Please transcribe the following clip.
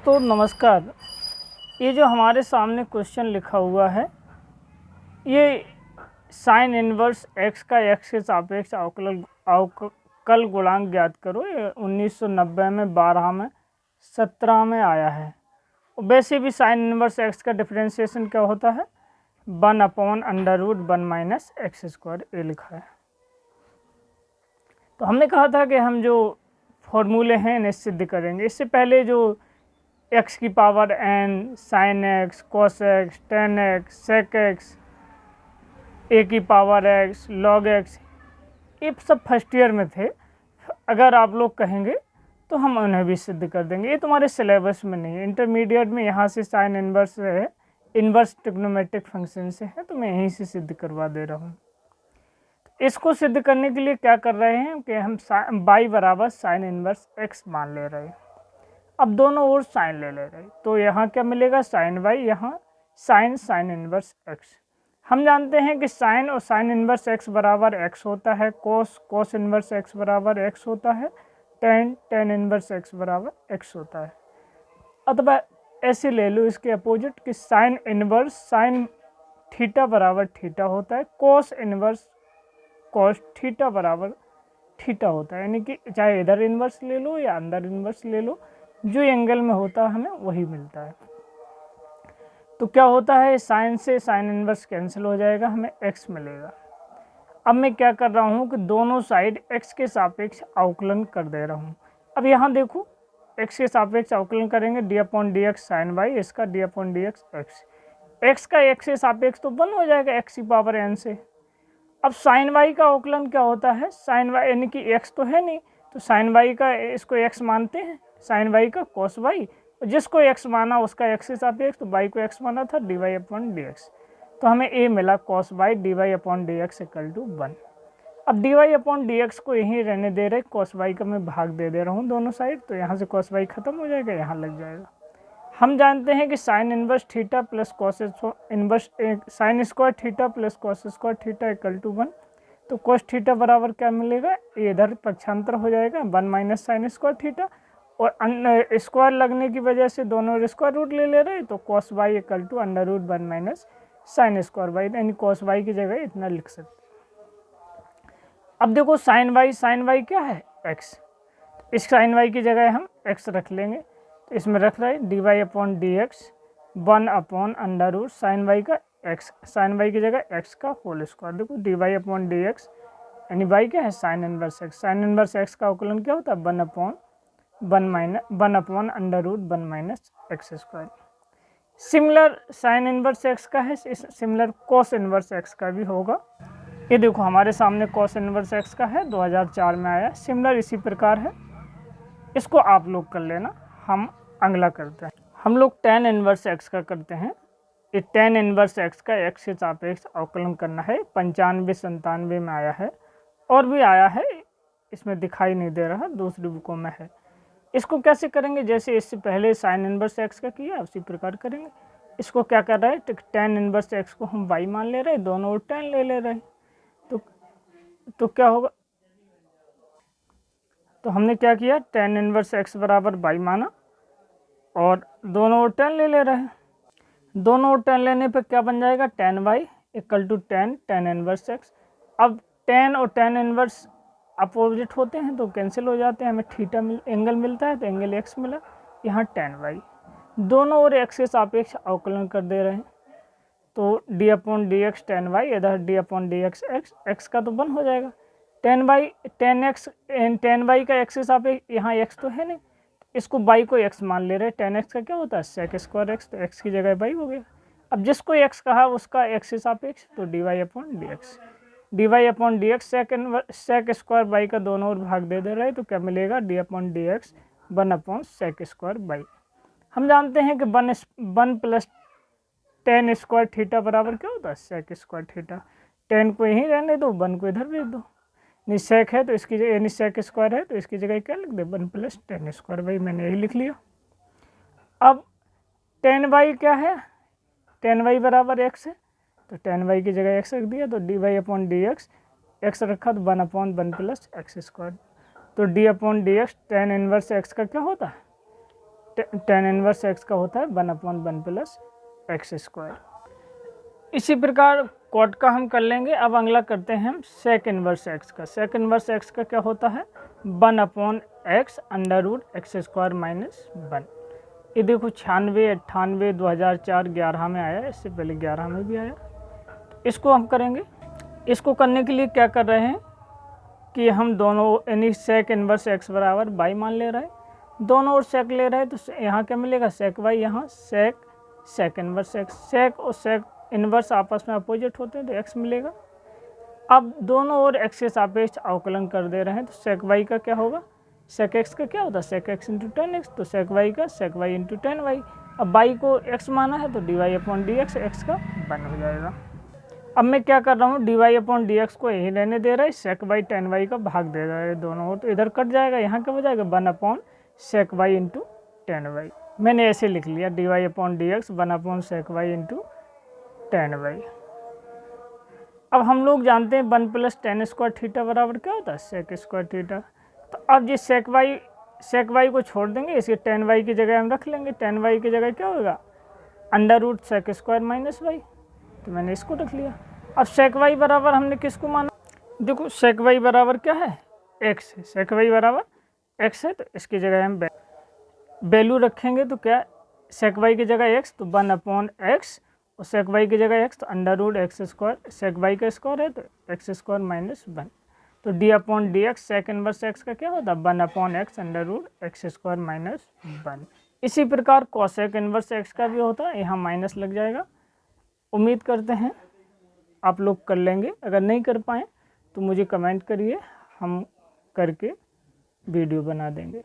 दोस्तों नमस्कार। ये जो हमारे सामने क्वेश्चन लिखा हुआ है, ये साइन इनवर्स एक्स का एक्स के सापेक्ष अवकल गुणांक ज्ञात करो। ये 1990 में 12 में 17 में आया है। वैसे भी साइन इनवर्स एक्स का डिफरेंशिएशन क्या होता है, 1/√1 माइनस एक्स स्क्वायर, ये लिखा है। तो हमने कहा था कि हम जो फॉर्मूले हैं इन्हें सिद्ध करेंगे। इससे पहले जो एक्स की power n, sine x, cos x, tan x, sec x, a की पावर एक्स, लॉग एक्स, ये सब फर्स्ट ईयर में थे। अगर आप लोग कहेंगे तो हम उन्हें भी सिद्ध कर देंगे। ये तुम्हारे सिलेबस में नहीं है। इंटरमीडिएट में यहाँ से साइन इनवर्स है, इनवर्स ट्रिग्नोमेट्रिक फंक्शन से है, तो मैं यहीं से सिद्ध करवा दे रहा हूँ। इसको सिद्ध करने के लिए क्या कर रहे हैं कि हम y बराबर साइन इनवर्स x मान ले रहे हैं। अब दोनों ओर साइन ले रहे हैं, तो यहाँ क्या मिलेगा, साइन y, यहाँ साइन इनवर्स x। हम जानते हैं कि साइन और साइन इनवर्स x बराबर x होता है, कोस इनवर्स x बराबर x होता है, टेन इनवर्स x बराबर x होता है। अथवा ऐसे ले लो इसके अपोजिट कि साइन इनवर्स साइन थीटा बराबर थीटा होता है, कोस इनवर्स कॉस थीटा बराबर थीटा होता है। यानी कि चाहे इधर इन्वर्स ले लो या अंदर इन्वर्स ले लो, जो एंगल में होता है हमें वही मिलता है। तो क्या होता है, साइन से साइन इन्वर्स कैंसिल हो जाएगा, हमें x मिलेगा। अब मैं क्या कर रहा हूँ कि दोनों साइड x के सापेक्ष अवकलन कर दे रहा हूँ। अब यहाँ देखो, x के सापेक्ष अवकलन करेंगे, d/dx साइन y, इसका d/dx x का x के सापेक्ष तो 1 हो जाएगा x की पावर n से। अब साइन वाई का अवकलन क्या होता है, साइन वाई यानी कि एक्स तो है नहीं, तो साइन वाई का इसको एक्स मानते हैं, साइन वाई का कॉस वाई, जिसको एक्स माना उसका एक्स के सापेक्ष, तो वाई को एक्स माना था, dy/dx। तो हमें ए मिला कॉस वाई dy/dx = 1। अब dy/dx को यहीं रहने दे रहे, कॉस वाई का मैं भाग दे रहा हूँ दोनों साइड, तो यहाँ से कॉस वाई खत्म हो जाएगा, यहाँ लग जाएगा। हम जानते हैं कि sine inverse theta plus cos inverse sine square theta plus cos square theta = 1। तो कॉस थीटा बराबर क्या मिलेगा, ये इधर पक्षांतर हो जाएगा, 1 माइनस साइन स्क्वायर थीटा, और स्क्वायर लगने की वजह से दोनों स्क्वायर रूट ले रहे हैं, तो cos y = √1 minus sine square y, यानी कॉस वाई की जगह इतना लिख सकते। अब देखो साइन वाई क्या है, एक्स। इस साइन वाई की जगह हम एक्स रख लेंगे, इसमें रख रहे हैं dy/dx 1/√, साइन वाई का x, साइन वाई की जगह x का होल स्क्वायर। देखो dy/dx यानी y क्या है, sine inverse x। Sine inverse x का अवकलन क्या होता है, 1/√1 minus x square. Similar sine inverse x का है, सिमिलर कॉस इनवर्स x का भी होगा। ये देखो हमारे सामने कॉस इनवर्स x का है, 2004 में आया। सिमिलर इसी प्रकार है, इसको आप लोग कर लेना। हम अगला करते हैं, हम लोग टेन इनवर्स x का करते हैं। ये टेन इनवर्स x का x के सापेक्ष अवकलन करना है, 95-97 में आया है, और भी आया है, इसमें दिखाई नहीं दे रहा, दूसरी बुकों में है। इसको कैसे करेंगे, जैसे इससे पहले साइन इनवर्स x का किया उसी प्रकार करेंगे। इसको क्या कर रहे हैं, टेन इनवर्स x को हम y मान ले रहे हैं, दोनों ओर टेन ले रहे हैं, तो क्या होगा, तो हमने क्या किया, टेन इनवर्स x बराबर y माना और दोनों ओर टेन ले रहे हैं। दोनों ओर टेन लेने पर क्या बन जाएगा, tan y = tan inverse x। अब टेन और टेन इनवर्स अपोजिट होते हैं तो कैंसिल हो जाते हैं, हमें थीटा एंगल मिलता है, तो एंगल x मिला, यहाँ टेन वाई। दोनों ओर x के सापेक्ष अवकलन कर दे रहे हैं, तो d/dx टेन वाई, इधर d/dx x का तो 1 हो जाएगा, टेन वाई का x के सापेक्ष, यहाँ x तो है नहीं, इसको y को x मान ले रहे हैं। टेन एक्स का क्या होता है, सेक स्क्वायर x, तो x की जगह y हो गया। अब जिसको x कहा उसका x के सापेक्ष, तो dy/dx सेक स्क्वायर y का दोनों ओर भाग दे रहे हैं, तो क्या मिलेगा, d/dx 1/sec स्क्वायर y। हम जानते हैं कि 1 प्लस टेन स्क्वायर थीटा बराबर क्या होता है, सेक स्क्वायर थीटा। टेन को यहीं रहने दो, 1 को इधर भेज दो, निसेक है तो इसकी जगह, निसेक स्क्वायर है तो इसकी जगह क्या लिख दे, 1 प्लस टेन स्क्वायर वाई, मैंने यही लिख लिया। अब टेन वाई क्या है, टेन वाई बराबर x है, तो टेन वाई की जगह x रख दिया, तो dy/dx x रखा तो 1/1 प्लस एक्स स्क्वायर। तो d/dx टेन इनवर्स x का क्या होता है, टेन इनवर्स एक्स का होता है 1/1 प्लस एक्स स्क्वायर। इसी प्रकार कॉट का हम कर लेंगे। अब अगला करते हैं हम सेक इनवर्स एक्स का। सेक इनवर्स एक्स का क्या होता है 1/x √x स्क्वायर माइनस 1। ये देखो 96, 98, 2004, 11 में आया, इससे पहले 11 में भी आया। इसको हम करेंगे। इसको करने के लिए क्या कर रहे हैं कि हम दोनों यानी सेक इनवर्स एक्स बराबर बाई मान ले रहे हैं, दोनों ओर सेक ले रहे हैं, तो यहाँ क्या मिलेगा सेक वाई, यहाँ सेक इनवर्स एक्स। सेक और सेक इनवर्स आपस में अपोजिट होते हैं तो एक्स मिलेगा। अब दोनों ओर एक्स के सापेक्ष अवकलन कर दे रहे हैं तो सेक वाई का क्या होगा, सेक एक्स का क्या होता है sec x into tan x, तो सेक वाई का sec y into tan y. अब वाई को एक्स माना है तो d y upon d x, x का 1 हो जाएगा। अब मैं क्या कर रहा हूँ d y upon d x को यही रहने दे रहा है, सेक वाई टेन वाई का भाग दे रहा है दोनों ओर, तो इधर कट जाएगा, यहाँ क्या हो जाएगा 1 sec y into tan y. मैंने ऐसे लिख लिया d y upon d x 1 sec y into tan y. अब हम लोग जानते हैं 1 प्लस टेन स्क्वायर थीटा बराबर क्या होता है सेक स्क्वायर थीटा। तो अब ये सेक वाई को छोड़ देंगे, इसके टेन वाई की जगह हम रख लेंगे। टेन वाई की जगह क्या होगा √सेक स्क्वायर माइनस वाई, तो मैंने इसको रख लिया। अब सेक वाई बराबर हमने किसको माना, देखो सेक वाई बराबर क्या है एक्स है, सेक वाई बराबर एक्स है, तो इसकी जगह हम वैल्यू रखेंगे तो क्या सेक वाई की जगह एक्स तो 1/x और सेक वाई की जगह एक्स तो √x स्क्वायर, सेक वाई का स्क्वायर है तो एक्स स्क्वायर माइनस 1, तो d upon d x sec inverse x का क्या होता है 1/x √x स्क्वायर माइनस 1। इसी प्रकार कॉसेक इनवर्स एक्स का भी होता है, यहाँ माइनस लग जाएगा। उम्मीद करते हैं आप लोग कर लेंगे, अगर नहीं कर पाएँ तो मुझे कमेंट करिए, हम करके वीडियो बना देंगे।